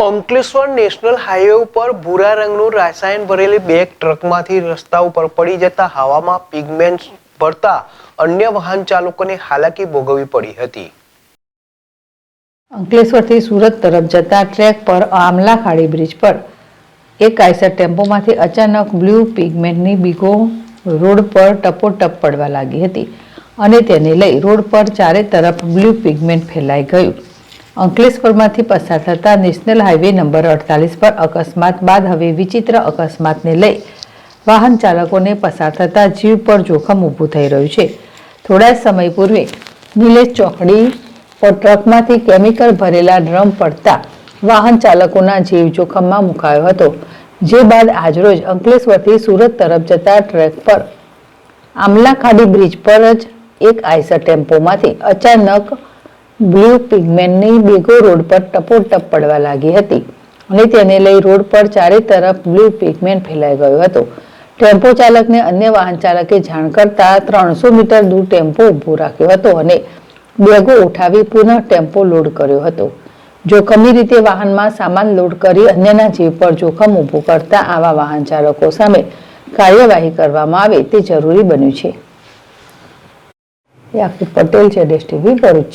Ankleshwar national highway ઉપર ભૂરા રંગનું રસાયણ ભરેલી બેગ ટ્રકમાંથી રસ્તા ઉપર પડી જતા હવામાં પિગમેન્ટ ભરતા અન્ય વાહન ચાલકોને હાલાકી ભોગવવી પડી હતી। અંકલેશ્વરથી સુરત તરફ જતા ટ્રેક પર આમલા ખાડી બ્રિજ પર એક આઈસર ટેમ્પોમાંથી અચાનક બ્લુ પિગમેન્ટની બીગો રોડ પર ટપોટપ પડવા લાગી હતી અને તેને લઈ રોડ પર ચારે તરફ બ્લુ પિગમેન્ટ ફેલાઈ ગયું। અંકલેશ્વરમાંથી પસાર થતા નેશનલ હાઈવે નંબર 48 પર અકસ્માત બાદ હવે વિચિત્ર અકસ્માતને લઈ વાહન ચાલકોને પસાર થતા જીવ પર જોખમ ઊભું થઈ રહ્યું છે। થોડા સમય પૂર્વે નિલેશ ચોકડી પર ટ્રકમાંથી કેમિકલ ભરેલા ડ્રમ પડતા વાહન ચાલકોના જીવ જોખમમાં મુકાયો હતો, જે બાદ આજરોજ અંકલેશ્વરથી સુરત તરફ જતા ટ્રેક પર આમલા ખાડી બ્રિજ પર જ એક આઈસર ટેમ્પોમાંથી અચાનક બ્લુ પિગમેન્ટની બેગો રોડ પર ટપોટપ પડવા લાગી હતી અને તેને લઈ રોડ પર ચારે તરફ બ્લુ પિગમેન્ટ ફેલાઈ ગયો હતો। ટેમ્પો ચાલકને અન્ય વાહન ચાલકે જાણ કરતા 300 મીટર દૂર ટેમ્પો ઊભો રાખ્યો હતો અને બેગો ઉઠાવી પુનઃ ટેમ્પો લોડ કર્યો હતો। જોખમી રીતે વાહનમાં સામાન લોડ કરી અન્યના જીવ પર જોખમ ઊભું કરતા આવા વાહન ચાલકો સામે કાર્યવાહી કરવામાં આવે તે જરૂરી બન્યું છે। યાકુબ પટેલ, જેડેશ ટીવી, ભરૂચ।